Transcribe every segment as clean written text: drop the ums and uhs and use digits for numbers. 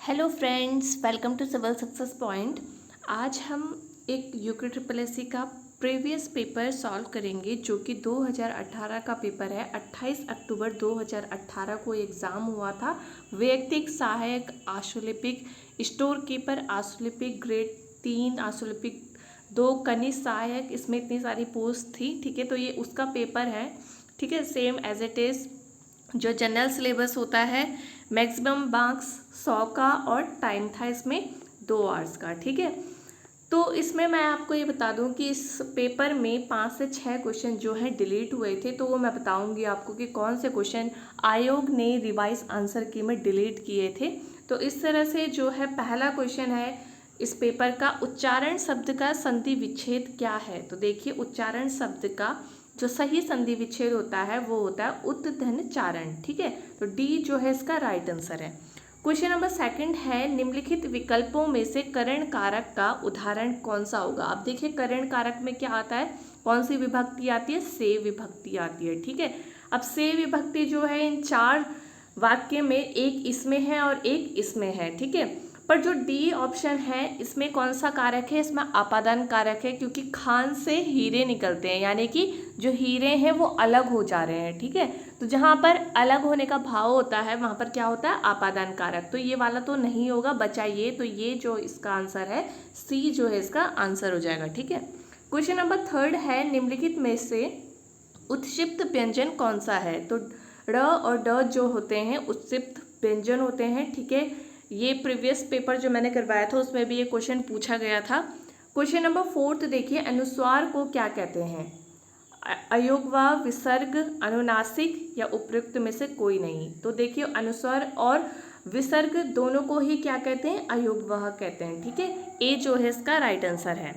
Hello friends, welcome to Civil Success Point. आज हम एक यूके ट्रिपल एस सी का प्रीवियस पेपर सॉल्व करेंगे जो कि 2018 का पेपर है। 28 अक्टूबर 2018 को एग्ज़ाम हुआ था। वैयक्तिक सहायक, आशुलिपिक, स्टोर कीपर, आशुलिपिक ग्रेड 3, आशुलिपिक 2, कनिष्ठ सहायक, इसमें इतनी सारी पोस्ट थी। ठीक है, तो ये उसका पेपर है। ठीक है, सेम एज इट इज़ जो जनरल सिलेबस होता है। मैक्सिमम मार्क्स 100 का और टाइम था इसमें 2 आवर्स का। ठीक है, तो इसमें मैं आपको ये बता दूं कि इस पेपर में 5 से 6 क्वेश्चन जो हैं डिलीट हुए थे, तो वो मैं बताऊंगी आपको कि कौन से क्वेश्चन आयोग ने रिवाइज आंसर की में डिलीट किए थे। तो इस तरह से जो है पहला क्वेश्चन है इस पेपर का, उच्चारण शब्द का संधि विच्छेद क्या है। तो देखिए, उच्चारण शब्द का जो सही संधि विच्छेद होता है वो होता है उत्तधन-चारण। ठीक है, तो डी जो है इसका राइट आंसर है। क्वेश्चन नंबर सेकंड है, निम्नलिखित विकल्पों में से करण कारक का उदाहरण कौन सा होगा। अब देखिए, करण कारक में क्या आता है, कौन सी विभक्ति आती है, से विभक्ति आती है। ठीक है, अब से विभक्ति जो है इन 4 वाक्य में एक इसमें है और एक इसमें है। ठीक है, पर जो डी ऑप्शन है इसमें कौन सा कारक है, इसमें अपादान कारक है, क्योंकि खान से हीरे निकलते हैं, यानी कि जो हीरे हैं वो अलग हो जा रहे हैं। ठीक है, तो जहाँ पर अलग होने का भाव होता है वहाँ पर क्या होता है, अपादान कारक। तो ये वाला तो नहीं होगा, बचा ये, तो ये जो इसका आंसर है सी जो है इसका आंसर हो जाएगा। ठीक है, क्वेश्चन नंबर थर्ड है, निम्नलिखित में से उत्क्षिप्त व्यंजन कौन सा है। तो ड़ और ड जो होते हैं उत्क्षिप्त व्यंजन होते हैं। ठीक है, ये प्रीवियस पेपर जो मैंने करवाया था उसमें भी ये क्वेश्चन पूछा गया था। क्वेश्चन नंबर फोर्थ देखिए, अनुस्वार को क्या कहते हैं, अयोगवा, विसर्ग, अनुनासिक या उपयुक्त में से कोई नहीं। तो देखिए, अनुस्वार और विसर्ग दोनों को ही क्या कहते हैं, अयोगवाह कहते हैं। ठीक है, ए जो है इसका राइट आंसर है।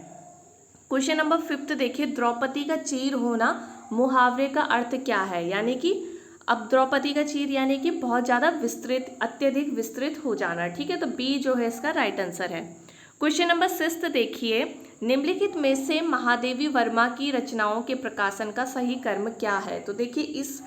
क्वेश्चन नंबर फिफ्थ देखिए, द्रौपदी का चीर होना मुहावरे का अर्थ क्या है। यानी कि अब द्रौपदी का चीर यानी कि बहुत ज़्यादा विस्तृत, अत्यधिक विस्तृत हो जाना। ठीक है, तो बी जो है इसका राइट आंसर है। क्वेश्चन नंबर सिक्स्थ देखिए, निम्नलिखित में से महादेवी वर्मा की रचनाओं के प्रकाशन का सही क्रम क्या है। तो देखिए, इस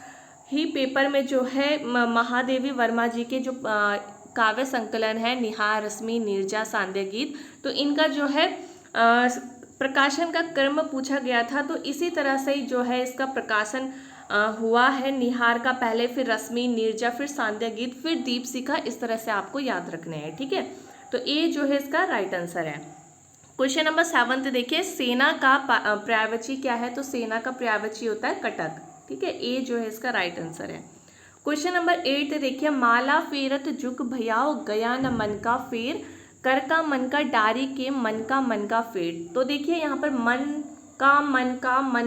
ही पेपर में जो है महादेवी वर्मा जी के जो काव्य संकलन है निहार, रश्मि, नीरजा, सांध्य गीत, तो इनका जो है प्रकाशन का क्रम पूछा गया था। तो इसी तरह से ही जो है इसका प्रकाशन हुआ है। निहार का पहले, फिर रश्मि, नीरजा, फिर सांध्य गीत, फिर दीपशिखा, इस तरह से आपको याद रखने हैं। ठीक है, तो ए जो है इसका राइट आंसर है। क्वेश्चन नंबर सेवंथ देखिए, सेना का पर्यायवाची क्या है। तो सेना का पर्यायवाची होता है कटक। ठीक है, ए जो है इसका राइट आंसर है। क्वेश्चन नंबर 8 देखिए, माला फेरत जुग भयाओ, गया न मन का फेर, कर का मन का डारी के, मन का फेर। तो देखिए, यहाँ पर मन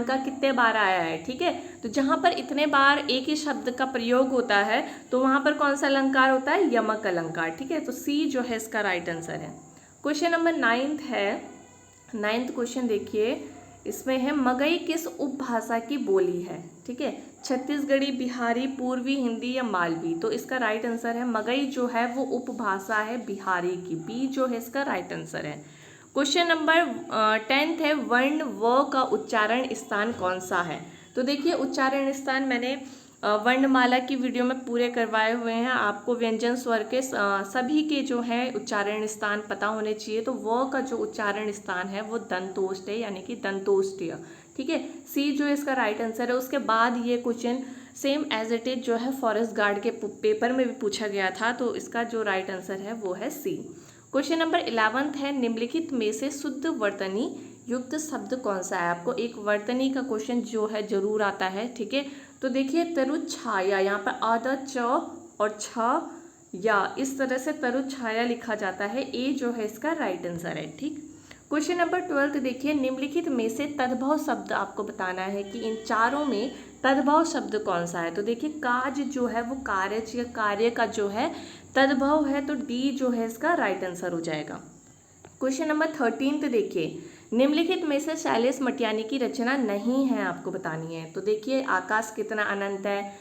का कितने बार आया है। ठीक है, तो जहाँ पर इतने बार एक ही शब्द का प्रयोग होता है तो वहाँ पर कौन सा अलंकार होता है, यमक अलंकार। ठीक है, तो सी जो है इसका राइट आंसर है। क्वेश्चन नंबर 9 है, 9th क्वेश्चन देखिए, इसमें है मगही किस उपभाषा की बोली है। ठीक है, छत्तीसगढ़ी, बिहारी, पूर्वी हिंदी या मालवी। तो इसका राइट आंसर है मगही जो है वो उपभाषा है बिहारी की, बी जो है इसका राइट आंसर है। क्वेश्चन नंबर 10 है, वर्ण व का उच्चारण स्थान कौन सा है। तो देखिए, उच्चारण स्थान मैंने वर्णमाला की वीडियो में पूरे करवाए हुए हैं। आपको व्यंजन स्वर के सभी के जो है उच्चारण स्थान पता होने चाहिए। तो व का जो उच्चारण स्थान है वो दंतोष्ट है, यानी कि दंतोष्टीय। ठीक है, सी जो इसका राइट आंसर है। उसके बाद ये question same as it is जो है फॉरेस्ट गार्ड के पेपर में भी पूछा गया था, तो इसका जो राइट आंसर है वो है सी। क्वेश्चन नंबर 11 है, निम्नलिखित में से शुद्ध वर्तनी युक्त शब्द कौन सा है। आपको एक वर्तनी का क्वेश्चन जो है जरूर आता है। ठीक है, तो देखिए, तरु छाया, यहाँ पर आधा च और छ या इस तरह से तरु छाया लिखा जाता है। ए जो है इसका राइट आंसर है। ठीक, क्वेश्चन नंबर 12 देखिए, निम्नलिखित में से तद्भव शब्द आपको बताना है कि इन चारों में तद्भव शब्द कौन सा है। तो देखिए, काज जो है वो कार्य या कार्य का जो है तद्भव है, तो डी जो है इसका राइट आंसर हो जाएगा। क्वेश्चन नंबर 13 देखिए, निम्नलिखित में से शैलेश मटियानी की रचना नहीं है, आपको बतानी है। तो देखिए, आकाश कितना अनंत है,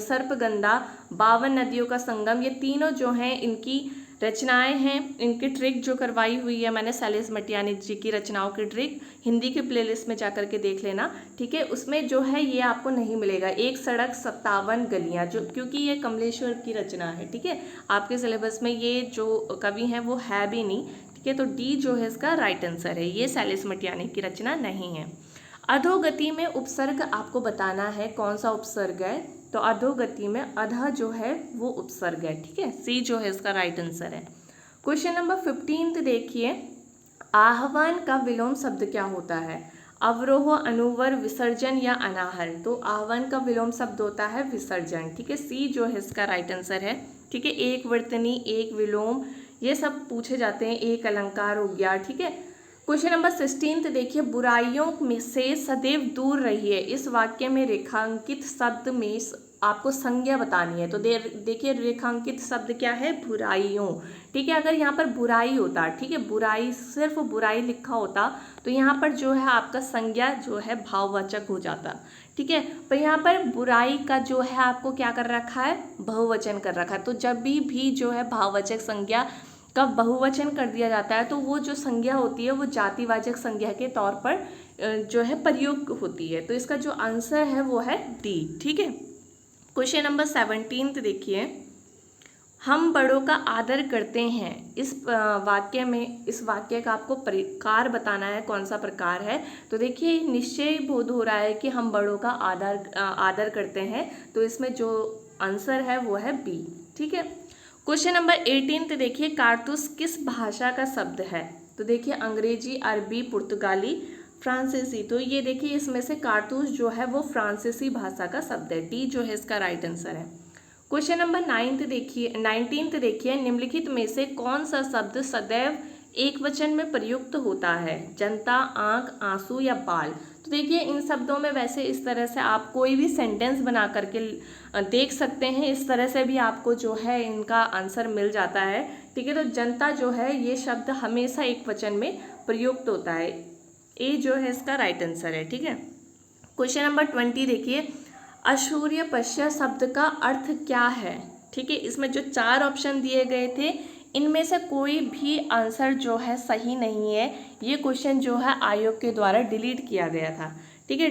सर्पगंधा, 52 नदियों का संगम, ये तीनों जो हैं इनकी रचनाएं हैं, इनकी ट्रिक जो करवाई हुई है मैंने सैलिस मटियानी जी की रचनाओं की ट्रिक, हिंदी की प्लेलिस्ट में जाकर के देख लेना, ठीक है। उसमें जो है ये आपको नहीं मिलेगा, एक सड़क 57 गलियां, जो क्योंकि ये कमलेश्वर की रचना है, ठीक है। आपके सिलेबस में ये जो कवि हैं वो है भी नहीं, ठीक है। तो डी जो है इसका राइट आंसर है, ये सैलिस मटियानी की रचना नहीं है। अधोगति में उपसर्ग आपको बताना है, कौन सा उपसर्ग है, तो अधोगति में अधा जो है वो उपसर्ग है, ठीक है। सी जो है इसका राइट आंसर है। क्वेश्चन नंबर 15 देखिए, आह्वान का विलोम शब्द क्या होता है, अवरोह, अनुवर, विसर्जन या अनाहर। तो आह्वान का विलोम शब्द होता है विसर्जन, ठीक है। सी जो है इसका राइट आंसर है, ठीक है। एक वर्तनी, एक विलोम, ये सब पूछे जाते हैं, एक अलंकार हो गया, ठीक है। क्वेश्चन नंबर 16 देखिए, बुराइयों में से सदैव दूर रहिए, इस वाक्य में रेखांकित शब्द में आपको संज्ञा बतानी है। तो देखिए रेखांकित शब्द क्या है, बुराइयों, ठीक है। अगर यहाँ पर बुराई होता, ठीक है, बुराई सिर्फ बुराई लिखा होता तो यहाँ पर जो है आपका संज्ञा जो है भाववाचक हो जाता, ठीक है। पर यहाँ पर बुराई का जो है आपको क्या कर रखा है, बहुवचन कर रखा है। तो जब भी जो है भाववाचक संज्ञा का बहुवचन कर दिया जाता है तो वो जो संज्ञा होती है वो जातिवाचक संज्ञा के तौर पर जो है प्रयोग होती है। तो इसका जो आंसर है वो है डी, ठीक है। क्वेश्चन नंबर 17 देखिए, हम बड़ों का आदर करते हैं, इस वाक्य में, इस वाक्य का आपको प्रकार बताना है, कौन सा प्रकार है। तो देखिए निश्चय बोध हो रहा है कि हम बड़ों का आदर करते हैं, तो इसमें जो आंसर है वो है बी, ठीक है। क्वेश्चन नंबर 18 देखिए, कारतूस किस भाषा का शब्द है। तो देखिए अंग्रेजी, अरबी, पुर्तगाली, फ्रांसीसी। तो ये देखिए इसमें से कारतूस जो है वो फ्रांसीसी भाषा का शब्द है, डी जो है इसका राइट आंसर है। क्वेश्चन नंबर 19 देखिए, निम्नलिखित में से कौन सा शब्द सदैव एक वचन में प्रयुक्त होता है, जनता, आंख, आंसू या बाल। तो देखिए इन शब्दों में वैसे इस तरह से आप कोई भी सेंटेंस बना करके देख सकते हैं, इस तरह से भी आपको जो है इनका आंसर मिल जाता है, ठीक है। तो जनता जो है ये शब्द हमेशा एक वचन में प्रयुक्त होता है, ए जो है इसका राइट आंसर है, ठीक है। क्वेश्चन नंबर 20 देखिए, असूर्य पश्य शब्द का अर्थ क्या है, ठीक है। इसमें जो 4 ऑप्शन दिए गए थे इनमें से कोई भी आंसर जो है सही नहीं है, ये क्वेश्चन जो है आयोग के द्वारा डिलीट किया गया था, ठीक है।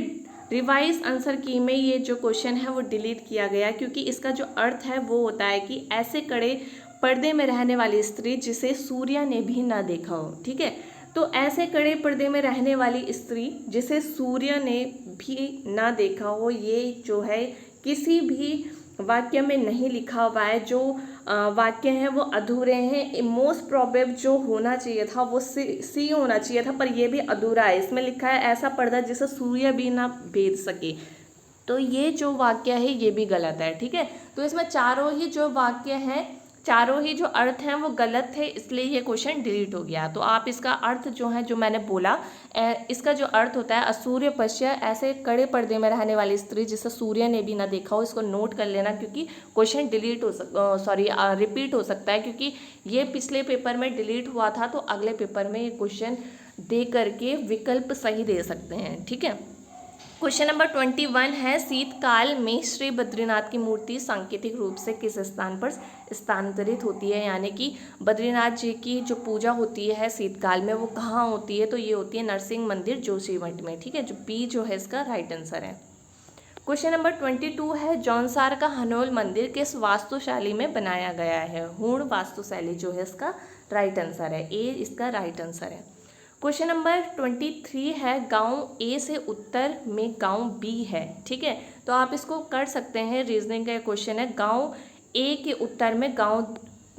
रिवाइज आंसर की में ये जो क्वेश्चन है वो डिलीट किया गया क्योंकि इसका जो अर्थ है वो होता है कि ऐसे कड़े पर्दे में रहने वाली स्त्री जिसे सूर्य ने भी ना देखा हो, ठीक है। तो ऐसे कड़े पर्दे में रहने वाली स्त्री जिसे सूर्य ने भी ना देखा हो, ये जो है किसी भी वाक्य में नहीं लिखा हुआ है। जो वाक्य हैं वो अधूरे हैं, मोस्ट प्रोबेबल जो होना चाहिए था वो सी होना चाहिए था, पर ये भी अधूरा है। इसमें लिखा है ऐसा पर्दा जिसे सूर्य भी ना भेद सके, तो ये जो वाक्य है ये भी गलत है, ठीक है। तो इसमें चारों ही जो वाक्य हैं, चारों ही जो अर्थ हैं वो गलत थे, इसलिए ये क्वेश्चन डिलीट हो गया। तो आप इसका अर्थ जो है, जो मैंने बोला, इसका जो अर्थ होता है असूर्य पश्य, ऐसे कड़े पर्दे में रहने वाली स्त्री जिसे सूर्य ने भी ना देखा हो, इसको नोट कर लेना क्योंकि क्वेश्चन डिलीट हो रिपीट हो सकता है, क्योंकि ये पिछले पेपर में डिलीट हुआ था तो अगले पेपर में ये क्वेश्चन दे करके विकल्प सही दे सकते हैं, ठीक है। क्वेश्चन नंबर 21 है, शीतकाल में श्री बद्रीनाथ की मूर्ति सांकेतिक रूप से किस स्थान पर स्थानांतरित होती है, यानी कि बद्रीनाथ जी की जो पूजा होती है शीतकाल में वो कहाँ होती है। तो ये होती है नरसिंह मंदिर जोशीमठ में, ठीक है। जो बी जो है इसका राइट आंसर है। क्वेश्चन नंबर 22 है, जौनसार का हनोल मंदिर किस वास्तुशैली में बनाया गया है। हूण वास्तुशैली जो है इसका राइट आंसर है, ए इसका राइट आंसर है। क्वेश्चन नंबर 23 है, गांव ए से उत्तर में गांव बी है, ठीक है। तो आप इसको कर सकते हैं, रीजनिंग का क्वेश्चन है, गांव ए के उत्तर में गांव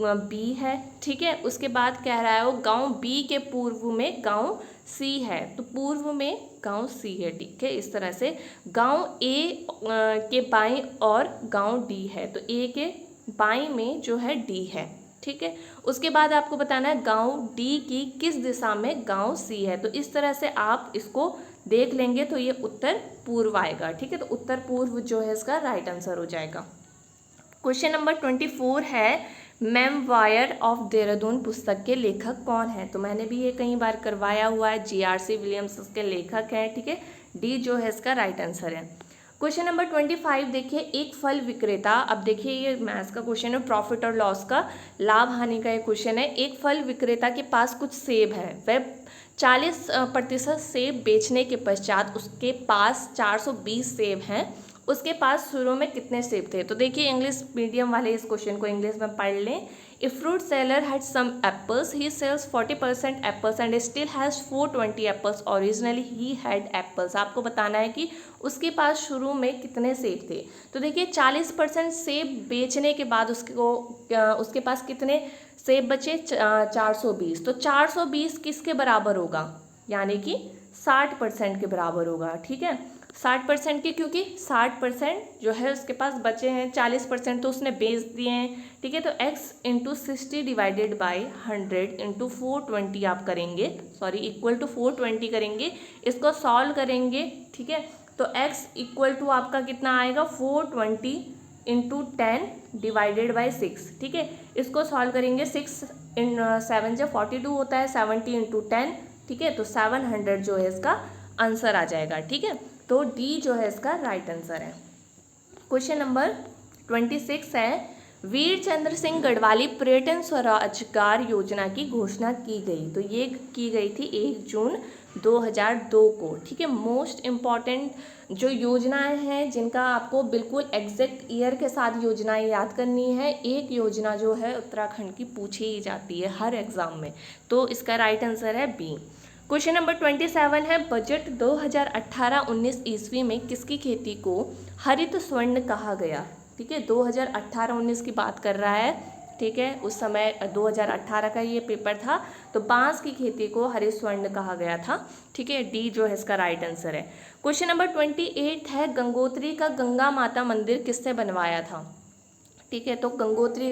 बी है, ठीक है। उसके बाद कह रहा है वो गांव बी के पूर्व में गांव सी है, तो पूर्व में गांव सी है, ठीक है। इस तरह से गांव ए के बाईं और गांव डी है, तो ए के बाईं में जो है डी है, ठीक है। उसके बाद आपको बताना है गांव डी की किस दिशा में गांव सी है। तो इस तरह से आप इसको देख लेंगे तो ये उत्तर पूर्व आएगा, ठीक है। तो उत्तर पूर्व जो है इसका राइट आंसर हो जाएगा। क्वेश्चन नंबर 24 है, मेमवायर ऑफ देहरादून पुस्तक के लेखक कौन है। तो मैंने भी ये कई बार करवाया हुआ है, GRC विलियम्स उसके लेखक हैं, ठीक है। डी जो है इसका राइट आंसर है। क्वेश्चन नंबर 25 देखिए, एक फल विक्रेता, अब देखिए ये मैथ्स का क्वेश्चन है, प्रॉफिट और लॉस का, लाभ हानि का ये क्वेश्चन है। एक फल विक्रेता के पास कुछ सेब है, वह 40% सेब बेचने के पश्चात उसके पास 420 सेब हैं। उसके पास शुरू में कितने सेब थे? तो देखिए इंग्लिश मीडियम वाले इस क्वेश्चन को इंग्लिश में पढ़ लें। A fruit seller had some apples, he sells 40% apples and still has 420 apples, originally he had apples. आपको बताना है कि उसके पास शुरू में कितने सेब थे। तो देखिए 40% सेब बेचने के बाद उसके पास कितने सेब बचे? 420। तो 420 किसके बराबर होगा? यानी कि 60% के बराबर होगा। ठीक है, 60% के, क्योंकि 60% जो है उसके पास बचे हैं, 40% तो उसने बेच दिए हैं। ठीक है, तो x into 60 divided by 100 into 420 आप करेंगे, सॉरी इक्वल टू 420 करेंगे, इसको सॉल्व करेंगे। ठीक है, तो x इक्वल टू आपका कितना आएगा? 420 इंटू 10 डिवाइडेड बाई 6। ठीक है, इसको सॉल्व करेंगे, 6 इन 7 जब 42 होता है, 70 इंटू 10। ठीक है, तो 700 जो है इसका आंसर आ जाएगा। ठीक है, तो डी जो है इसका राइट आंसर है। क्वेश्चन नंबर 26 है, वीर चंद्र सिंह गढ़वाली पर्यटन स्वरोजगार योजना की घोषणा की गई। तो ये की गई थी 1 जून 2002 को। ठीक है, मोस्ट इम्पॉर्टेंट जो योजनाएं हैं जिनका आपको बिल्कुल एग्जैक्ट ईयर के साथ योजनाएं याद करनी है। एक योजना जो है उत्तराखंड की पूछी ही जाती है हर एग्जाम में, तो इसका राइट आंसर है बी। क्वेश्चन नंबर 27 है, बजट 2018-19 ईस्वी में किसकी खेती को हरित स्वर्ण कहा गया? ठीक है, 2018-19 की बात कर रहा है। ठीक है, उस समय 2018 का ये पेपर था, तो बांस की खेती को हरित स्वर्ण कहा गया था। ठीक है, डी जो है इसका राइट आंसर है। क्वेश्चन नंबर 28 है, गंगोत्री का गंगा माता मंदिर किसने बनवाया था? ठीक है, तो गंगोत्री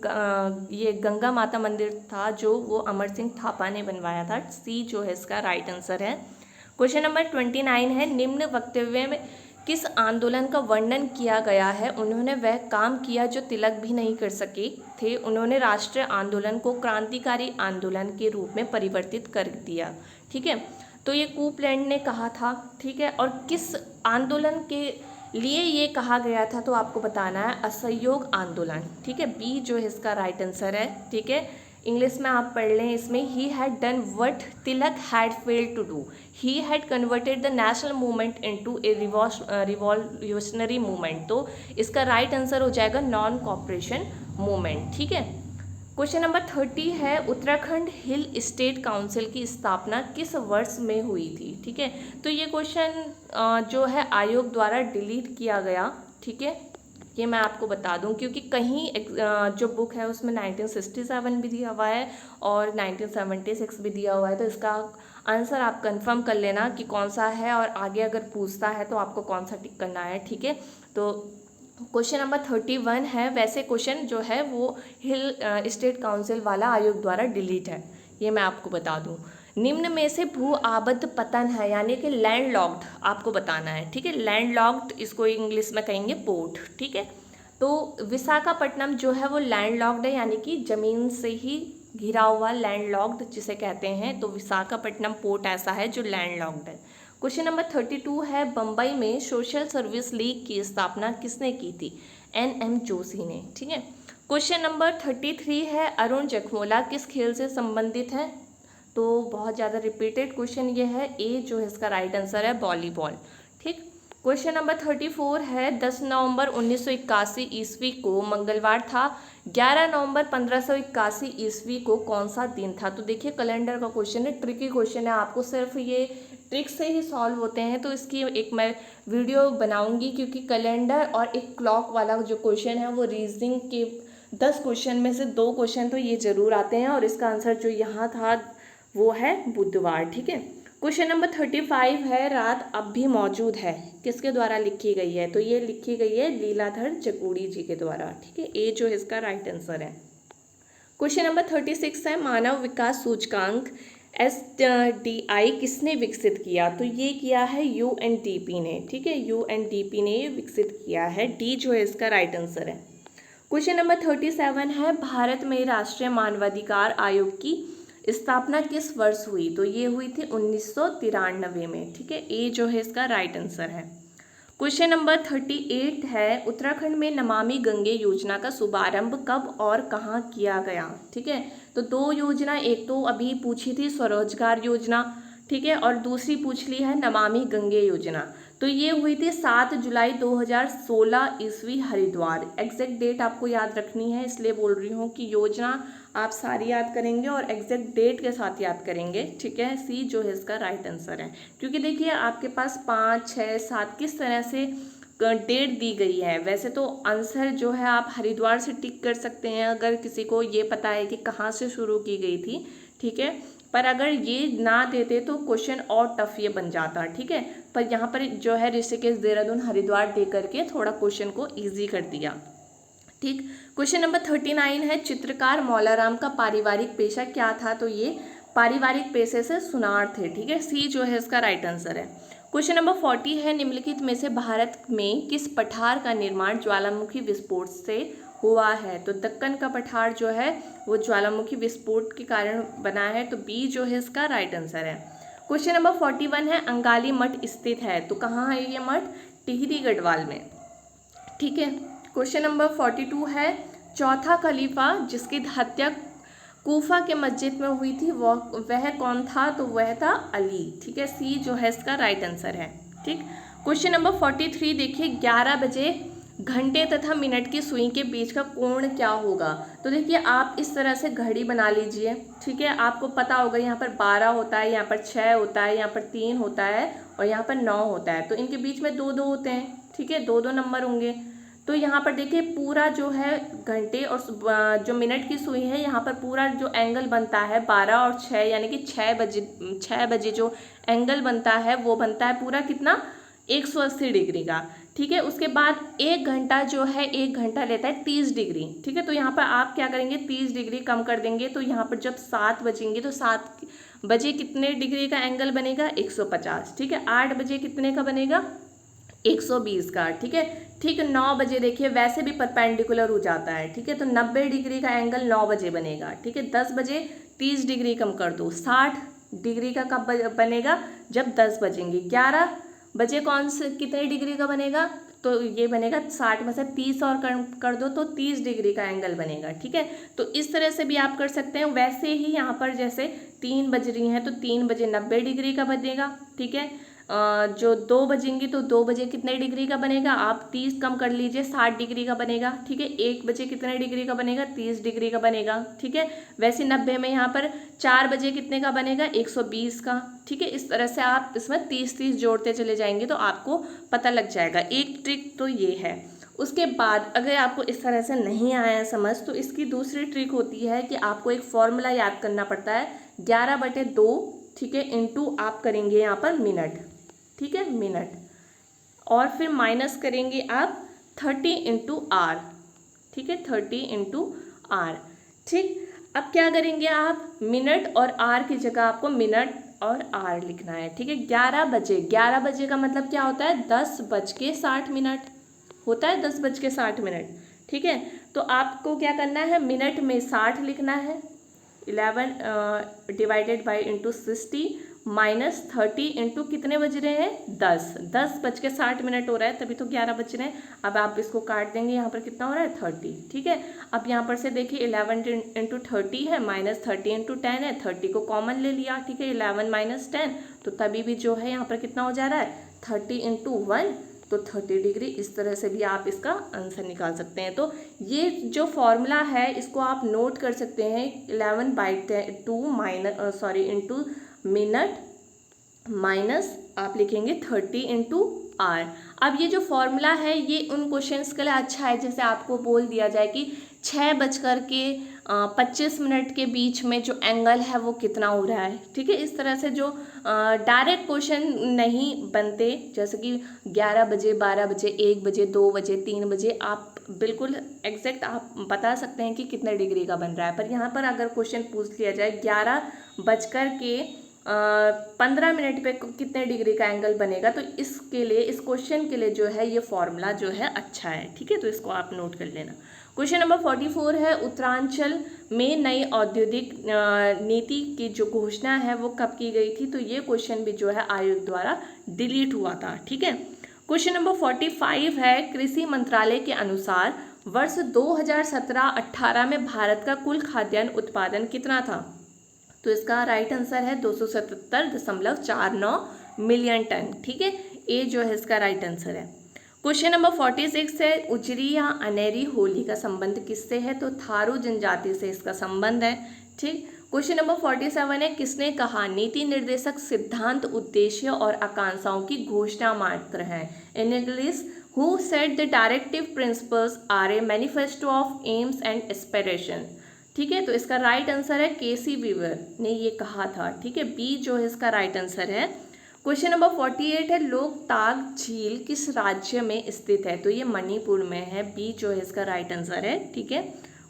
का ये गंगा माता मंदिर था जो वो अमर सिंह थापा ने बनवाया था। सी जो है इसका राइट आंसर है। क्वेश्चन नंबर 29 है, निम्न वक्तव्य में किस आंदोलन का वर्णन किया गया है? उन्होंने वह काम किया जो तिलक भी नहीं कर सके थे। उन्होंने राष्ट्रीय आंदोलन को क्रांतिकारी आंदोलन के रूप में परिवर्तित कर दिया। ठीक है, तो ये कूपलैंड ने कहा था। ठीक है, और किस आंदोलन के लिए ये कहा गया था? तो आपको बताना है असहयोग आंदोलन। ठीक है, बी जो है इसका राइट आंसर है। ठीक है, इंग्लिश में आप पढ़ लें, इसमें ही had done what Tilak had failed to do, he had converted the national movement into a revolutionary movement. तो इसका राइट आंसर हो जाएगा नॉन कॉपरेशन मूवमेंट। ठीक है, क्वेश्चन नंबर 30 है, उत्तराखंड हिल स्टेट काउंसिल की स्थापना किस वर्ष में हुई थी? ठीक है, तो ये क्वेश्चन जो है आयोग द्वारा डिलीट किया गया। ठीक है, ये मैं आपको बता दूं क्योंकि कहीं जो बुक है उसमें 1967 भी दिया हुआ है और 1976 भी दिया हुआ है, तो इसका आंसर आप कंफर्म कर लेना कि कौन सा है, और आगे अगर पूछता है तो आपको कौन सा टिक करना है। ठीक है, तो क्वेश्चन नंबर 31 है, वैसे क्वेश्चन जो है वो हिल स्टेट काउंसिल वाला आयोग द्वारा डिलीट है, ये मैं आपको बता दूं। निम्न में से भू आबद्ध पतन है, यानी कि लैंड लॉक्ड आपको बताना है। ठीक है, लैंड लॉक्ड इसको इंग्लिश में कहेंगे पोर्ट। ठीक है, तो विशाखापट्टनम जो है वो लैंड लॉक्ड है, यानी कि ज़मीन से ही घिरा हुआ लैंड लॉक्ड जिसे कहते हैं, तो विशाखापट्टनम पोर्ट ऐसा है जो लैंड लॉक्ड है। क्वेश्चन नंबर 32 है, बम्बई में सोशल सर्विस लीग की स्थापना किसने की थी? NM जोशी ने। ठीक है, क्वेश्चन नंबर 33 है, अरुण जखमोला किस खेल से संबंधित है? तो बहुत ज़्यादा रिपीटेड क्वेश्चन ये है, ए जो है इसका राइट आंसर है वॉलीबॉल। ठीक, क्वेश्चन नंबर 34 है, 10 नवंबर 1981 ईस्वी को मंगलवार था, 11 नवंबर 1581 ईस्वी को कौन सा दिन था? तो देखिए कैलेंडर का क्वेश्चन है, ट्रिकी क्वेश्चन है, आपको सिर्फ ये ट्रिक से ही सॉल्व होते हैं, तो इसकी एक मैं वीडियो बनाऊंगी क्योंकि कैलेंडर और एक क्लॉक वाला जो क्वेश्चन है वो रीजनिंग के 10 क्वेश्चन में से 2 क्वेश्चन तो ये ज़रूर आते हैं, और इसका आंसर जो यहाँ था वो है बुधवार। ठीक है, क्वेश्चन नंबर 35 है, रात अब भी मौजूद है किसके द्वारा लिखी गई है? तो ये लिखी गई है लीलाधर जगूड़ी जी के द्वारा। ठीक है, ए जो है इसका राइट आंसर है। क्वेश्चन नंबर 36 है, मानव विकास सूचकांक SDI किसने विकसित किया? तो ये किया है UNDP ने। ठीक है, UNDP ने ये विकसित किया है, डी जो है इसका राइट आंसर है। क्वेश्चन नंबर 37 है, भारत में राष्ट्रीय मानवाधिकार आयोग की स्थापना किस वर्ष हुई? तो ये हुई थी 1993 में। ठीक है, ए जो है इसका राइट आंसर है। क्वेश्चन नंबर 38 है, उत्तराखंड में नमामि गंगे योजना का शुभारंभ कब और कहाँ किया गया। ठीक है, तो दो योजना, एक तो अभी पूछी थी स्वरोजगार योजना, ठीक है, और दूसरी पूछ ली है नमामि गंगे योजना। तो ये हुई थी 7 जुलाई 2016 ईस्वी हरिद्वार। एग्जैक्ट डेट आपको याद रखनी है, इसलिए बोल रही हूँ कि योजना आप सारी याद करेंगे और एग्जैक्ट डेट के साथ याद करेंगे। ठीक है, सी जो है इसका राइट आंसर है, क्योंकि देखिए आपके पास 5, 6, 7 किस तरह से डेट दी गई है। वैसे तो आंसर जो है आप हरिद्वार से टिक कर सकते हैं अगर किसी को ये पता है कि कहाँ से शुरू की गई थी। ठीक है, पर अगर ये ना देते तो क्वेश्चन और टफ ये बन जाता। ठीक है, पर यहाँ पर जो है ऋषिकेश, देहरादून, हरिद्वार दे करके थोड़ा क्वेश्चन को ईजी कर दिया। ठीक, क्वेश्चन नंबर 39 है, चित्रकार मौलाराम का पारिवारिक पेशा क्या था। तो ये पारिवारिक पेशे से सुनार थे। ठीक है, सी जो है इसका राइट आंसर है। क्वेश्चन नंबर 40 है, निम्नलिखित में से भारत में किस पठार का निर्माण ज्वालामुखी विस्फोट से हुआ है। तो दक्कन का पठार जो है वो ज्वालामुखी विस्फोट के कारण बना है, तो बी जो है इसका राइट आंसर है। क्वेश्चन नंबर 41 है, अंगाली मठ स्थित है। तो कहाँ है ये मठ, टिहरी गढ़वाल में। ठीक है, क्वेश्चन नंबर 42 है, चौथा खलीफा जिसकी हत्या कूफा के मस्जिद में हुई थी वह कौन था। तो वह था अली। ठीक है, सी जो है इसका राइट आंसर है। ठीक, क्वेश्चन नंबर 43 देखिए, 11 बजे घंटे तथा मिनट की सुई के बीच का कोण क्या होगा। तो देखिए आप इस तरह से घड़ी बना लीजिए। ठीक है, आपको पता होगा यहाँ पर 12 होता है, यहाँ पर 6 होता है, यहाँ पर 3 होता है और यहाँ पर 9 होता है। तो इनके बीच में 2-2 होते हैं। ठीक है, 2-2 नंबर होंगे। तो यहाँ पर देखिए पूरा जो है घंटे और जो मिनट की सुई है, यहाँ पर पूरा जो एंगल बनता है 12 और 6, यानी कि 6 बजे जो एंगल बनता है वो बनता है पूरा कितना, 180 डिग्री का। ठीक है, उसके बाद 1 घंटा जो है 1 घंटा लेता है 30 डिग्री। ठीक है, तो यहाँ पर आप क्या करेंगे, 30 डिग्री कम कर देंगे। तो यहाँ पर जब 7 बजेंगे तो 7 बजे कितने डिग्री का एंगल बनेगा, 150। ठीक है, 8 बजे कितने का बनेगा, 120 का। ठीक है, ठीक 9 बजे देखिए वैसे भी परपेंडिकुलर हो जाता है। ठीक है, तो 90 डिग्री का एंगल 9 बजे बनेगा। ठीक है, 10 बजे 30 डिग्री कम कर दो, 60 डिग्री का कब बनेगा, जब 10 बजेंगे। 11 बजे कौन से कितने डिग्री का बनेगा, तो ये बनेगा 60 में से 30 और कर दो तो 30 डिग्री का एंगल बनेगा। ठीक है, तो इस तरह से भी आप कर सकते हैं। वैसे ही यहाँ पर जैसे 3 बज रही हैं तो 3 बजे 90 डिग्री का बनेगा। ठीक है, जो 2 बजेंगी तो 2 बजे कितने डिग्री का बनेगा, आप 30 कम कर लीजिए, 60 डिग्री का बनेगा। ठीक है, 1 बजे कितने डिग्री का बनेगा, 30 डिग्री का बनेगा। ठीक है, वैसे 90 में यहाँ पर 4 बजे कितने का बनेगा, 120 का। ठीक है, इस तरह से आप इसमें 30-30 जोड़ते चले जाएंगे तो आपको पता लग जाएगा। एक ट्रिक तो ये है। उसके बाद अगर आपको इस तरह से नहीं आया समझ, तो इसकी दूसरी ट्रिक होती है कि आपको एक फॉर्मूला याद करना पड़ता है, 11/2। ठीक है, इंटू आप करेंगे यहाँ पर मिनट। ठीक है, मिनट, और फिर माइनस करेंगे आप 30 इंटू आर। ठीक है, 30 इंटू आर। ठीक, अब क्या करेंगे आप, मिनट और आर की जगह आपको मिनट और आर लिखना है। ठीक है, 11 बजे, 11 बजे का मतलब क्या होता है, 10:60 होता है, 10:60। ठीक है, तो आपको क्या करना है, मिनट में 60 लिखना है, 11 divided by into 60 minus 30 into कितने बज रहे हैं, 10:60 हो रहा है, तभी तो 11 बज रहे हैं। अब आप इसको काट देंगे, यहाँ पर कितना हो रहा है, 30। ठीक है, अब यहाँ पर से देखिए 11 इंटू 30 है, माइनस 30 इंटू 10 है, 30 को कॉमन ले लिया। ठीक है, 11 माइनस 10, तो तभी भी जो है यहाँ पर कितना हो जा रहा है, 30 इंटू 1, तो 30 डिग्री। इस तरह से भी आप इसका आंसर निकाल सकते हैं। तो ये जो फॉर्मूला है इसको आप नोट कर सकते हैं, 11/2 इंटू मिनट माइनस आप लिखेंगे 30 इंटू आर। अब ये जो फॉर्मूला है ये उन क्वेश्चंस के लिए अच्छा है जैसे आपको बोल दिया जाए कि 6:25 के बीच में जो एंगल है वो कितना हो रहा है। ठीक है, इस तरह से जो डायरेक्ट क्वेश्चन नहीं बनते, जैसे कि 11 बजे, 12 बजे, 1 बजे, 2 बजे, 3 बजे, आप बिल्कुल एग्जैक्ट आप बता सकते हैं कि कितने डिग्री का बन रहा है। पर यहाँ पर अगर क्वेश्चन पूछ लिया जाए 11:15 पे कितने डिग्री का एंगल बनेगा, तो इसके लिए, इस क्वेश्चन के लिए जो है ये फॉर्मूला जो है अच्छा है। ठीक है, तो इसको आप नोट कर लेना। क्वेश्चन नंबर 44 है, उत्तरांचल में नई औद्योगिक नीति की जो घोषणा है वो कब की गई थी। तो ये क्वेश्चन भी जो है आयोग द्वारा डिलीट हुआ था। ठीक है, क्वेश्चन नंबर 45 है, कृषि मंत्रालय के अनुसार वर्ष 2017-18 में भारत का कुल खाद्यान्न उत्पादन कितना था? तो इसका राइट आंसर है 277.49 मिलियन टन। ठीक है, ए जो है इसका राइट आंसर है। क्वेश्चन नंबर 46 है, उजरी या अनेरी होली का संबंध किससे है? तो थारू जनजाति से इसका संबंध है। ठीक। क्वेश्चन नंबर 47 है, किसने कहा नीति निर्देशक सिद्धांत उद्देश्य और आकांक्षाओं की घोषणा मात्र है? In English, who said the directive principles are a manifesto of aims and aspiration. ठीक है, तो इसका राइट आंसर है केसी वीवर ने ये कहा था। ठीक है, बी जो है इसका राइट आंसर है। क्वेश्चन नंबर 48 है, लोकताक झील किस राज्य में स्थित है? तो ये मणिपुर में है। बी जो है इसका राइट आंसर है। ठीक है।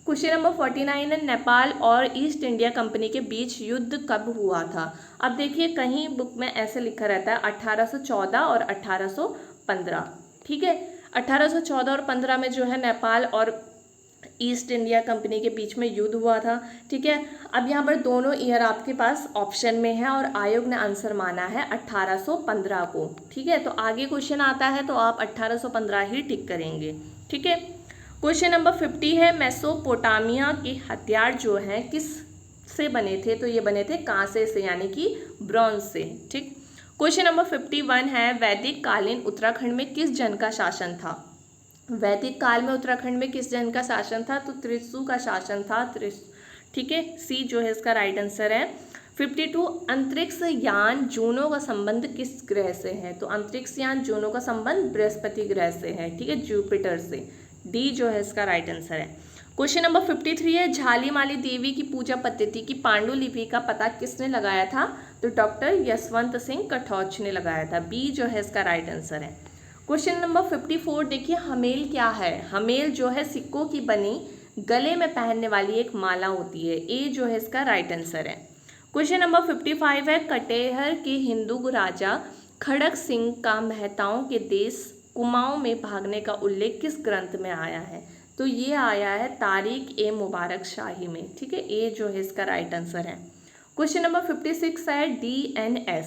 क्वेश्चन नंबर 49 है, नेपाल और ईस्ट इंडिया कंपनी के बीच युद्ध कब हुआ था? अब देखिए, कहीं बुक में ऐसे लिखा रहता है 1814 और 1815। ठीक है, 1814 और 15 में जो है नेपाल और ईस्ट इंडिया कंपनी के बीच में युद्ध हुआ था। ठीक है, अब यहाँ पर दोनों ईयर आपके पास ऑप्शन में है और आयोग ने आंसर माना है 1815 को। ठीक है, तो आगे क्वेश्चन आता है तो आप 1815 ही टिक करेंगे। ठीक है। क्वेश्चन नंबर 50 है, मेसोपोटामिया के हथियार जो हैं किस से बने थे? तो ये बने थे कांसे से, यानी कि ब्रॉन्ज से। ठीक। क्वेश्चन नंबर 51 है, वैदिक कालीन उत्तराखंड में किस जन का शासन था? वैदिक काल में उत्तराखंड में किस जन का शासन था? तो त्रिशु का शासन था। ठीक है, सी जो है इसका राइट आंसर है। 52, अंतरिक्ष यान जूनो का संबंध किस ग्रह से है? तो अंतरिक्ष यान जूनो का संबंध बृहस्पति ग्रह से है। ठीक है, जुपिटर से। डी जो है इसका राइट आंसर है। क्वेश्चन नंबर 53 है, झालीमाली देवी की पूजा पद्धति की पांडुलिपि का पता किसने लगाया था? तो डॉक्टर यशवंत सिंह कठौच ने लगाया था। बी जो है इसका राइट आंसर है। क्वेश्चन नंबर 54 देखिए, हमेल क्या है? हमेल जो है सिक्कों की बनी गले में पहनने वाली एक माला होती है। ए जो है इसका राइट आंसर है। क्वेश्चन नंबर 55 है, कटेहर के हिंदू राजा खड़क सिंह का मेहताओं के देश कुमाऊं में भागने का उल्लेख किस ग्रंथ में आया है? तो ये आया है तारीख ए मुबारक शाही में। ठीक है, ए जो है इसका राइट आंसर है। क्वेश्चन नंबर 56 है, DNS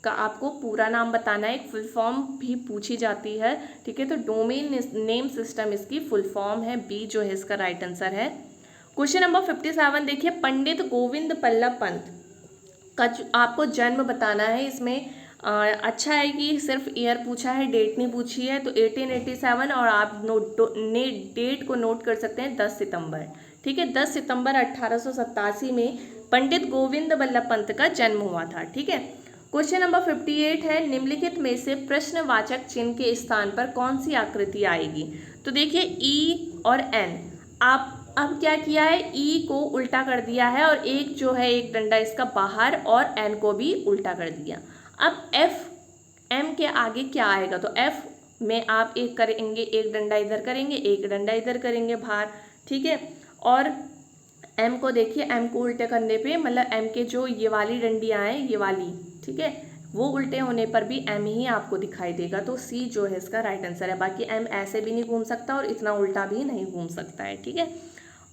का आपको पूरा नाम बताना है। एक फुल फॉर्म भी पूछी जाती है। ठीक है, तो डोमेन नेम सिस्टम इसकी फुल फॉर्म है। बी जो है इसका राइट आंसर है। क्वेश्चन नंबर 57 देखिए, पंडित गोविंद बल्लभ पंत का आपको जन्म बताना है। इसमें अच्छा है कि सिर्फ ईयर पूछा है, डेट नहीं पूछी है। तो 1887 और आप डेट को नोट कर सकते हैं 10 सितंबर। ठीक है, 10 सितंबर 1887 में पंडित गोविंद बल्लभ पंत का जन्म हुआ था। ठीक है। क्वेश्चन नंबर 58 है, निम्नलिखित में से प्रश्नवाचक चिन्ह के स्थान पर कौन सी आकृति आएगी? तो देखिए, ई और एन, आप अब क्या किया है, ई को उल्टा कर दिया है और एक जो है एक डंडा इसका बाहर और एन को भी उल्टा कर दिया। अब एफ एम के आगे क्या आएगा? तो एफ में आप एक करेंगे, एक डंडा इधर करेंगे, एक डंडा इधर करेंगे बाहर। ठीक है, और एम को देखिए, एम को उल्टे करने पे मतलब एम के जो ये वाली डंडियाँ हैं, ये वाली, ठीक है, वो उल्टे होने पर भी एम ही आपको दिखाई देगा। तो सी जो है इसका राइट आंसर है। बाकी एम ऐसे भी नहीं घूम सकता और इतना उल्टा भी नहीं घूम सकता है। ठीक है,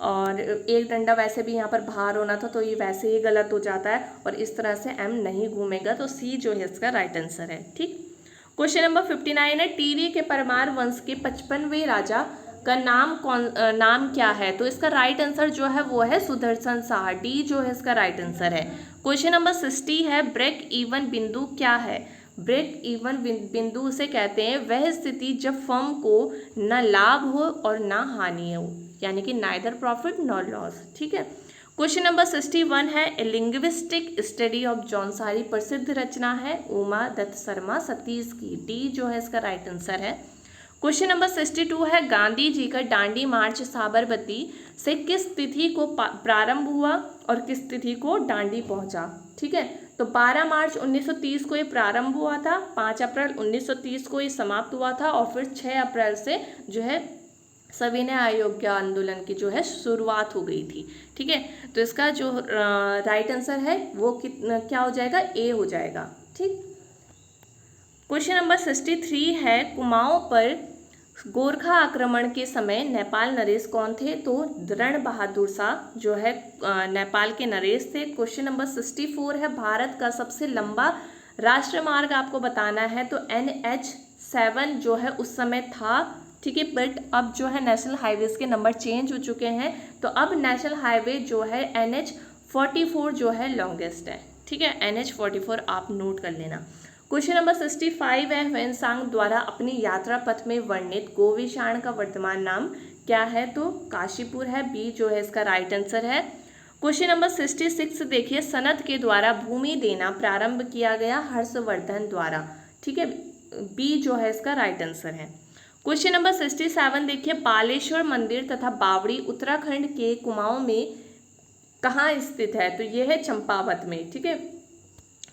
और एक डंडा वैसे भी यहाँ पर बाहर होना था तो ये वैसे ही गलत हो जाता है और इस तरह से एम नहीं घूमेगा। तो सी जो है इसका राइट आंसर है। ठीक। क्वेश्चन नंबर 59 है, टीवी के परमार वंश के 55वें राजा का नाम क्या है? तो इसका राइट आंसर जो है वो है सुदर्शन शाह। डी जो है इसका राइट आंसर है। क्वेश्चन नंबर 60 है, ब्रेक इवन बिंदु क्या है? ब्रेक इवन बिंदु उसे कहते हैं वह स्थिति जब फर्म को न लाभ हो और न हानि हो, यानी कि नाइदर प्रॉफिट नॉर लॉस। ठीक है। क्वेश्चन नंबर 61 है, लिंग्विस्टिक स्टडी ऑफ जौनसारी प्रसिद्ध रचना है उमा दत्त शर्मा सतीश की। डी जो है इसका राइट आंसर है। क्वेश्चन नंबर 62 है, गांधी जी का दांडी मार्च साबरमती से किस तिथि को प्रारंभ हुआ और किस तिथि को दांडी पहुंचा? ठीक है, तो 12 मार्च 1930 को ये प्रारंभ हुआ था, 5 अप्रैल 1930 को ये समाप्त हुआ था और फिर 6 अप्रैल से जो है सविनय अयोग्य आंदोलन की जो है शुरुआत हो गई थी। ठीक है, तो इसका जो राइट आंसर है वो क्या हो जाएगा? ए हो जाएगा। ठीक। क्वेश्चन नंबर 63 है, कुमाऊं पर गोरखा आक्रमण के समय नेपाल नरेश कौन थे? तो रण बहादुर शाह जो है नेपाल के नरेश थे। क्वेश्चन नंबर 64 है, भारत का सबसे लंबा राष्ट्रीय मार्ग आपको बताना है। तो NH 7 जो है उस समय था, ठीक है, बट अब जो है नेशनल हाईवेज के नंबर चेंज हो चुके हैं, तो अब नेशनल हाईवे जो है NH44 जो है लॉन्गेस्ट है, ठीक है, NH44 आप नोट कर लेना। क्वेश्चन नंबर 65 है, ह्वेनसांग द्वारा अपनी यात्रा पथ में वर्णित गोविशाण का वर्तमान नाम क्या है? तो काशीपुर है, बी जो है इसका राइट आंसर है। क्वेश्चन नंबर 66 देखिए, सनद के द्वारा भूमि देना प्रारंभ किया गया हर्षवर्धन द्वारा, ठीक है, बी जो है इसका राइट आंसर है। क्वेश्चन नंबर 67 देखिए, बालेश्वर मंदिर तथा बावड़ी उत्तराखंड के कुमाऊं में कहाँ स्थित है? तो यह है चंपावत में, ठीक है,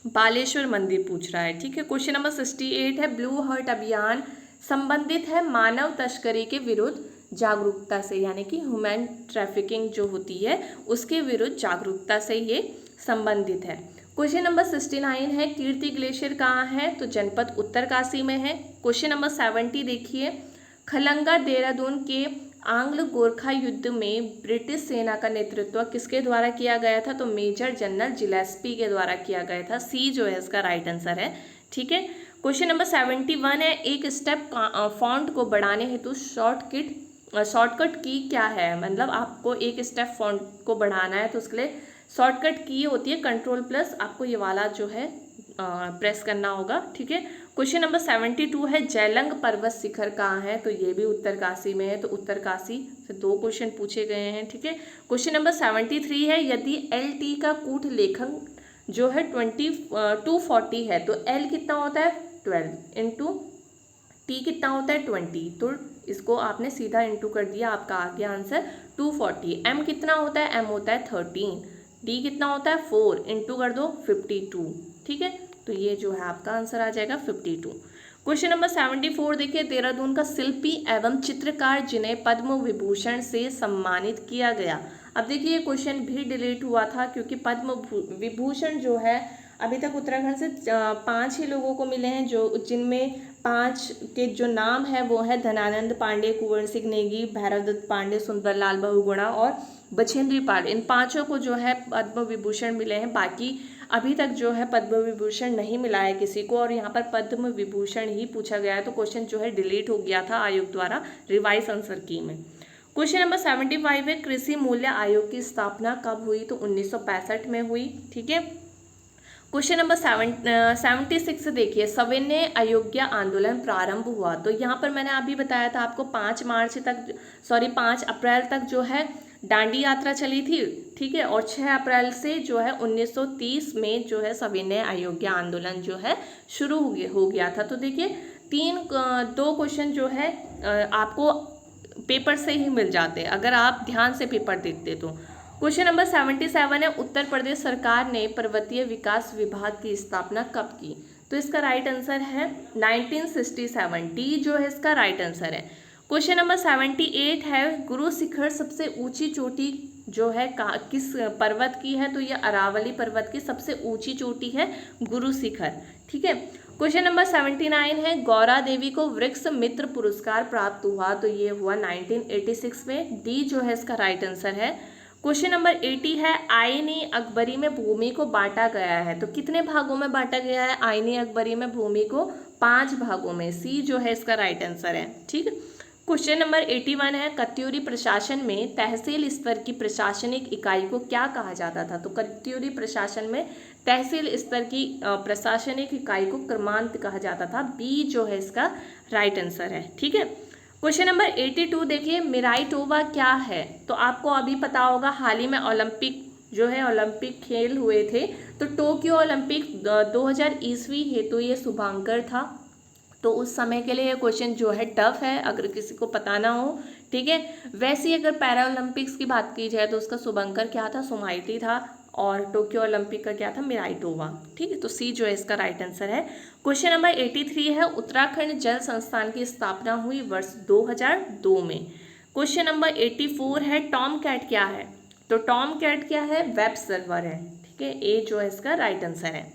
बालेश्वर मंदिर पूछ रहा है, ठीक है। क्वेश्चन नंबर 68 है, ब्लू हार्ट अभियान संबंधित है मानव तस्करी के विरुद्ध जागरूकता से, यानी कि ह्यूमन ट्रैफिकिंग जो होती है उसके विरुद्ध जागरूकता से ये संबंधित है। क्वेश्चन नंबर 69 है, कीर्ति ग्लेशियर कहाँ है? तो जनपद उत्तरकाशी में है। क्वेश्चन नंबर 70 देखिए, खलंगा देहरादून के आंग्ल गोरखा युद्ध में ब्रिटिश सेना का नेतृत्व किसके द्वारा किया गया था? तो मेजर जनरल जिलेस्पी के द्वारा किया गया था, सी जो है इसका राइट आंसर है, ठीक है। क्वेश्चन नंबर 71 है, एक स्टेप फॉन्ट को बढ़ाने हेतु शॉर्टकट की क्या है? मतलब आपको एक स्टेप फॉन्ट को बढ़ाना है तो उसके लिए शॉर्टकट की होती है Ctrl+, आपको ये वाला जो है प्रेस करना होगा, ठीक है। क्वेश्चन नंबर 72 है, जयलंग पर्वत शिखर कहाँ है? तो ये भी उत्तरकाशी में है, तो उत्तरकाशी से 2 क्वेश्चन पूछे गए हैं, ठीक है। क्वेश्चन नंबर 73 है, यदि LT का कूट लेखन जो है 240 है तो L कितना होता है? 12 इंटू T कितना होता है? 20, तो इसको आपने सीधा इंटू कर दिया, आपका आ गया आंसर 240। M कितना होता है? M होता है 13, D कितना होता है? 4 इंटू कर दो 52, ठीक है, तो ये जो है आपका आंसर आ जाएगा 52। क्वेश्चन नंबर 74 देखिए, देहरादून का शिल्पी एवं चित्रकार जिन्हें पद्म विभूषण से सम्मानित किया गया। अब देखिए ये क्वेश्चन भी डिलीट हुआ था क्योंकि पद्म विभूषण जो है अभी तक उत्तराखंड से 5 ही लोगों को मिले हैं, जो जिनमें 5 के जो नाम है वो है धनानंद पांडे, कुंवर सिंह नेगी, भैरवदत्त पांडे, सुंदरलाल बहुगुणा और बछेंद्री पाल। इन 5 को जो है पद्म विभूषण मिले हैं, बाकी अभी तक जो है पद्म विभूषण नहीं मिला है किसी को, और यहाँ पर पद्म विभूषण ही पूछा गया है, तो क्वेश्चन जो है डिलीट हो गया था आयोग द्वारा रिवाइज आंसर की में। क्वेश्चन नंबर 75 है, कृषि मूल्य आयोग की स्थापना कब हुई? तो 1965 में हुई, ठीक है। क्वेश्चन नंबर 76 देखिए, सविनय अयोग्य आंदोलन प्रारंभ हुआ। तो यहाँ पर मैंने अभी बताया था आपको 5 अप्रैल तक जो है डांडी यात्रा चली थी, ठीक है, और 6 अप्रैल से जो है 1930 में जो है सविनय अयोग्य आंदोलन जो है शुरू हो गया था। तो देखिए 2 क्वेश्चन जो है आपको पेपर से ही मिल जाते अगर आप ध्यान से पेपर देखते तो। क्वेश्चन नंबर 77 है, उत्तर प्रदेश सरकार ने पर्वतीय विकास विभाग की स्थापना कब की? तो इसका राइट आंसर है 1967, डी जो है इसका राइट आंसर है। क्वेश्चन नंबर 78 है, गुरु शिखर सबसे ऊंची चोटी जो है किस पर्वत की है? तो ये अरावली पर्वत की सबसे ऊंची चोटी है गुरु शिखर, ठीक है। क्वेश्चन नंबर 79 है, गौरा देवी को वृक्ष मित्र पुरस्कार प्राप्त हुआ। तो ये हुआ 1986 में, डी जो है इसका राइट आंसर है। क्वेश्चन नंबर 80 है, आईनी अकबरी में भूमि को बांटा गया है। तो कितने भागों में बांटा गया है आईनी अकबरी में भूमि को? 5 भागों में, सी जो है इसका राइट आंसर है, ठीक है। क्वेश्चन नंबर 81 है, कत्यूरी प्रशासन में तहसील स्तर की प्रशासनिक इकाई को क्या कहा जाता था? तो कत्यूरी प्रशासन में तहसील स्तर की प्रशासनिक इकाई को क्रमांत कहा जाता था, बी जो है इसका राइट आंसर है, ठीक है। क्वेश्चन नंबर 82 देखिए, मिराइटोवा क्या है? तो आपको अभी पता होगा हाल ही में ओलंपिक खेल हुए थे, तो टोक्यो ओलंपिक 2000 ईस्वी हेतु ये शुभांकर था। तो उस समय के लिए ये क्वेश्चन जो है टफ है अगर किसी को पता ना हो, ठीक है। वैसे ही अगर पैरा ओलंपिक्स की बात की जाए तो उसका शुभंकर क्या था? सोमाइटी था, और टोक्यो ओलंपिक का क्या था? मिराइटोवा, ठीक है, तो सी जो है इसका राइट आंसर है। क्वेश्चन नंबर 83 है, उत्तराखंड जल संस्थान की स्थापना हुई वर्ष 2002 में। क्वेश्चन नंबर 84 है, टॉम कैट क्या है? तो टॉम कैट क्या है? वेब सर्वर है, ठीक है, ए जो है इसका राइट आंसर है।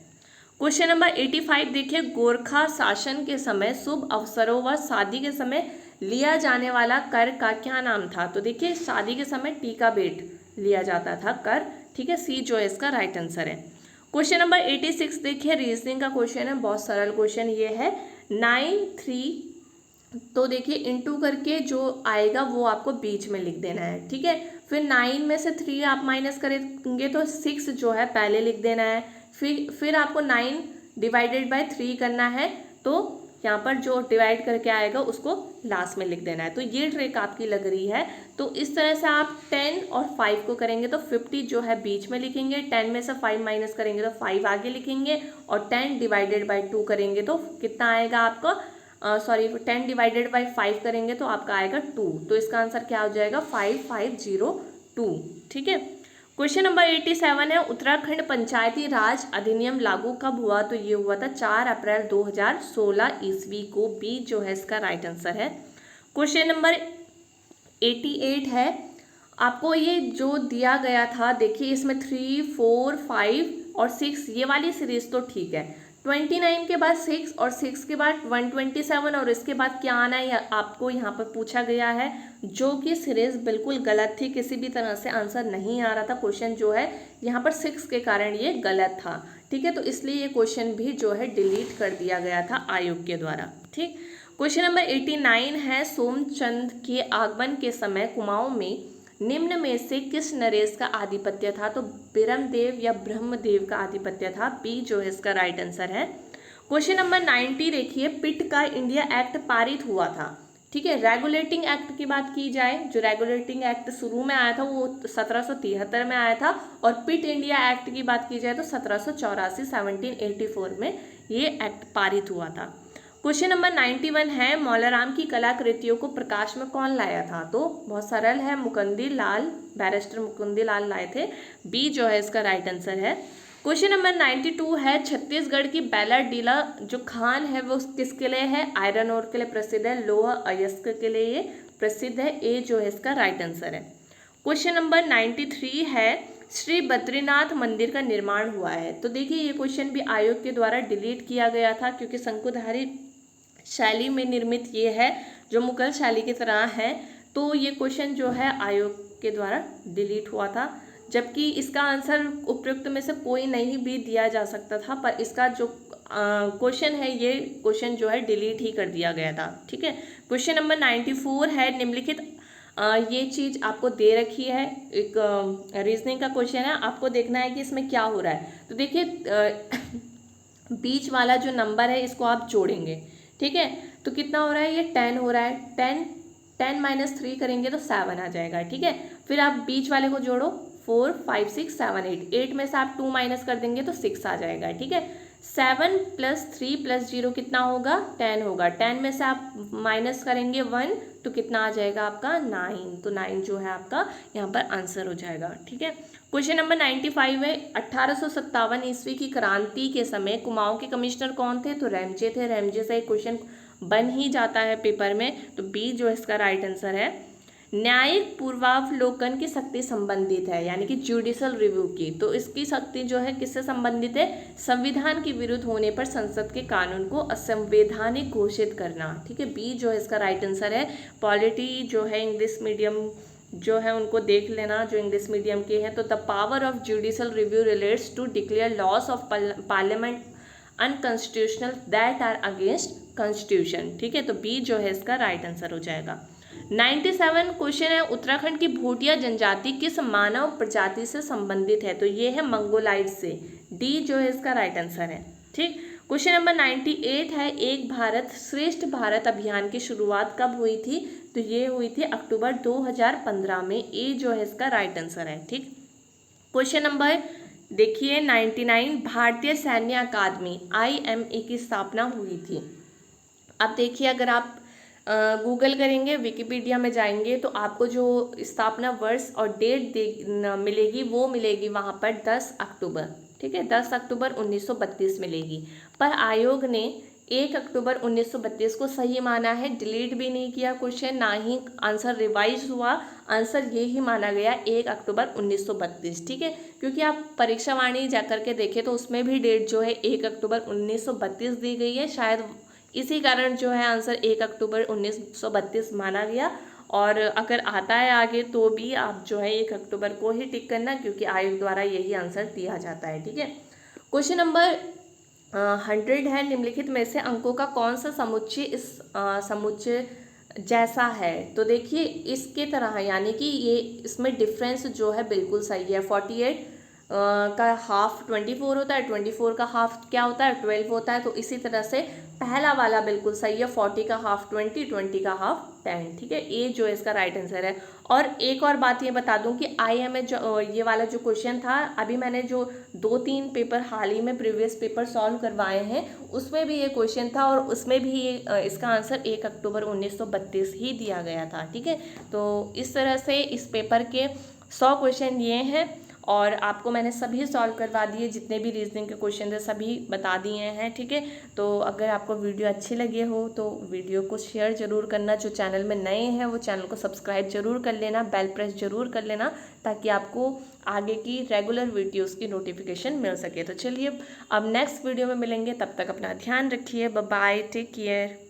क्वेश्चन नंबर 85 देखिए, गोरखा शासन के समय शुभ अवसरों व शादी के समय लिया जाने वाला कर का क्या नाम था? तो देखिए शादी के समय टीका भेंट लिया जाता था कर, ठीक है, सी जो है इसका राइट आंसर है। क्वेश्चन नंबर 86 देखिए, रीजनिंग का क्वेश्चन है, बहुत सरल क्वेश्चन ये है। 9 3, तो देखिए इंटू करके जो आएगा वो आपको बीच में लिख देना है, ठीक है। फिर 9 में से 3 आप माइनस करेंगे तो 6 जो है पहले लिख देना है। फिर आपको 9 डिवाइडेड बाय 3 करना है, तो यहाँ पर जो डिवाइड करके आएगा उसको लास्ट में लिख देना है। तो ये ट्रिक आपकी लग रही है। तो इस तरह से आप 10 और 5 को करेंगे तो 50 जो है बीच में लिखेंगे, 10 में से 5 माइनस करेंगे तो 5 आगे लिखेंगे, और 10 डिवाइडेड बाय 2 करेंगे तो कितना आएगा आपका, 10 डिवाइडेड बाय 5 करेंगे तो आपका आएगा 2। तो इसका आंसर क्या हो जाएगा, 5502, ठीक है। क्वेश्चन नंबर 87 है, उत्तराखंड पंचायती राज अधिनियम लागू कब हुआ? तो ये हुआ था 4 अप्रैल 2016 ईस्वी को। बी जो है इसका राइट आंसर है। क्वेश्चन नंबर 88 है, आपको ये जो दिया गया था, देखिए इसमें 3 4 5 और 6 ये वाली सीरीज तो ठीक है, 29 के बाद 6 और 6 के बाद 127 और इसके बाद क्या आना है आपको यहाँ पर पूछा गया है, जो कि सीरीज बिल्कुल गलत थी, किसी भी तरह से आंसर नहीं आ रहा था। क्वेश्चन जो है यहाँ पर 6 के कारण ये गलत था, ठीक है। तो इसलिए ये क्वेश्चन भी जो है डिलीट कर दिया गया था आयोग के द्वारा, ठीक। क्वेश्चन नंबर 89 है, सोमचंद के आगमन के समय कुमाऊं में निम्न में से किस नरेश का आधिपत्य था? तो बिरमदेव या ब्रह्मदेव का आधिपत्य था। बी जो है इसका राइट आंसर है। क्वेश्चन नंबर 90 देखिए, पिट का इंडिया एक्ट पारित हुआ था, ठीक है। रेगुलेटिंग एक्ट की बात की जाए, जो रेगुलेटिंग एक्ट शुरू में आया था वो 1773 में आया था, और पिट इंडिया एक्ट की बात की जाए तो 1784 1784 में ये एक्ट पारित हुआ था। क्वेश्चन नंबर 91 है, मौलाराम की कलाकृतियों को प्रकाश में कौन लाया था? तो बहुत सरल है, मुकुंदी लाल, बैरिस्टर मुकुंदी लाल लाए थे। बी जो है इसका राइट आंसर है। क्वेश्चन नंबर 92 है, छत्तीसगढ़ की बैलाडीला जो खान है वो किसके लिए है? आयरन ओर के लिए प्रसिद्ध है, लोहा अयस्क के लिए ये प्रसिद्ध है। ए जो है इसका राइट आंसर है। क्वेश्चन नंबर 93 है, श्री बद्रीनाथ मंदिर का निर्माण हुआ है। तो देखिए ये क्वेश्चन भी आयोग के द्वारा डिलीट किया गया था, क्योंकि शंकुधारी शैली में निर्मित ये है जो मुगल शैली की तरह है। तो ये क्वेश्चन जो है आयोग के द्वारा डिलीट हुआ था, जबकि इसका आंसर उपयुक्त में से कोई नहीं भी दिया जा सकता था, पर इसका जो क्वेश्चन है ये क्वेश्चन जो है डिलीट ही कर दिया गया था, ठीक है। क्वेश्चन नंबर 94 है, निम्नलिखित ये चीज़ आपको दे रखी है, एक रीजनिंग का क्वेश्चन है, आपको देखना है कि इसमें क्या हो रहा है। तो देखिए बीच वाला जो नंबर है इसको आप जोड़ेंगे, ठीक है। तो कितना हो रहा है, ये 10 हो रहा है, 10 माइनस 3 करेंगे तो 7 आ जाएगा, ठीक है। फिर आप बीच वाले को जोड़ो, 4 5 6 7 8, 8 में से आप 2 माइनस कर देंगे तो 6 आ जाएगा, ठीक है। 7 + 3 + 0 कितना होगा, 10 होगा। 10 में से आप माइनस करेंगे 1 तो कितना आ जाएगा आपका, 9। तो 9 जो है आपका यहाँ पर आंसर हो जाएगा, ठीक है। क्वेश्चन नंबर 95 है, 1857 ईस्वी की क्रांति के समय कुमाऊं के कमिश्नर कौन थे? तो रैमजे थे। रैमजे से एक क्वेश्चन बन ही जाता है पेपर में, तो बी जो इसका राइट आंसर है। न्यायिक पूर्वावलोकन की शक्ति संबंधित है, यानी कि जुडिशल रिव्यू की, तो इसकी शक्ति जो है किससे संबंधित है? संविधान के विरुद्ध होने पर संसद के कानून को असंवैधानिक घोषित करना, ठीक है। बी जो है इसका राइट आंसर है। पॉलिटी जो है इंग्लिश मीडियम जो है उनको देख लेना, जो इंग्लिश मीडियम के हैं। तो the power of judicial review relates to declare laws of parliament unconstitutional that are against constitution, ठीक है। तो बी जो है इसका राइट आंसर हो जाएगा। 97 क्वेश्चन है, उत्तराखंड की भूटिया जनजाति किस मानव प्रजाति से संबंधित है? तो ये है मंगोलाइड से। डी जो है इसका राइट आंसर है, ठीक। क्वेश्चन नंबर 98 है, एक भारत श्रेष्ठ भारत अभियान की शुरुआत कब हुई थी? तो ये हुई थी अक्टूबर 2015 में। ए जो है इसका राइट आंसर है, ठीक। क्वेश्चन नंबर देखिए 99, भारतीय सैन्य अकादमी IMA की स्थापना हुई थी। अब देखिए अगर आप गूगल करेंगे, विकिपीडिया में जाएंगे तो आपको जो स्थापना वर्ष और डेट मिलेगी वो मिलेगी वहाँ पर 10 अक्टूबर, ठीक है। 10 अक्टूबर 1932 मिलेगी, पर आयोग ने 1 अक्टूबर 1932 को सही माना है, डिलीट भी नहीं किया क्वेश्चन, ना ही आंसर रिवाइज हुआ, आंसर ये ही माना गया 1 अक्टूबर 1932, ठीक है। क्योंकि आप परीक्षा वाणी जाकर के देखें तो उसमें भी डेट जो है 1 अक्टूबर 1932 दी गई है, शायद इसी कारण जो है आंसर 1 अक्टूबर 1932 माना गया। और अगर आता है आगे तो भी आप जो है 1 अक्टूबर को ही टिक करना, क्योंकि आयोग द्वारा यही आंसर दिया जाता है, ठीक है। क्वेश्चन नंबर 100 है, निम्नलिखित में से अंकों का कौन सा समुच्चय इस समुच्चय जैसा है। तो देखिए इसके तरह है, यानी कि ये इसमें डिफरेंस जो है बिल्कुल सही है। 48 का हाफ 24 होता है, 24 का हाफ क्या होता है 12 होता है। तो इसी तरह से पहला वाला बिल्कुल सही है, 40 का हाफ 20, 20 का हाफ 10। ठीक है, ये जो इसका राइट आंसर है। और एक और बात ये बता दूं कि IMA जो ये वाला जो क्वेश्चन था, अभी मैंने जो 2-3 पेपर हाल ही में प्रीवियस पेपर सॉल्व करवाए हैं उसमें भी ये क्वेश्चन था, और उसमें भी ये इसका आंसर 1 अक्टूबर 1932 ही दिया गया था। ठीक है, तो इस तरह से इस पेपर के 100 क्वेश्चन ये हैं, और आपको मैंने सभी सॉल्व करवा दिए, जितने भी रीजनिंग के क्वेश्चन थे सभी बता दिए हैं। ठीक है, तो अगर आपको वीडियो अच्छी लगे हो तो वीडियो को शेयर ज़रूर करना, जो चैनल में नए हैं वो चैनल को सब्सक्राइब जरूर कर लेना, बेल प्रेस जरूर कर लेना, ताकि आपको आगे की रेगुलर वीडियोस की नोटिफिकेशन मिल सके। तो चलिए अब नेक्स्ट वीडियो में मिलेंगे, तब तक अपना ध्यान रखिए, बाय बाय, टेक केयर।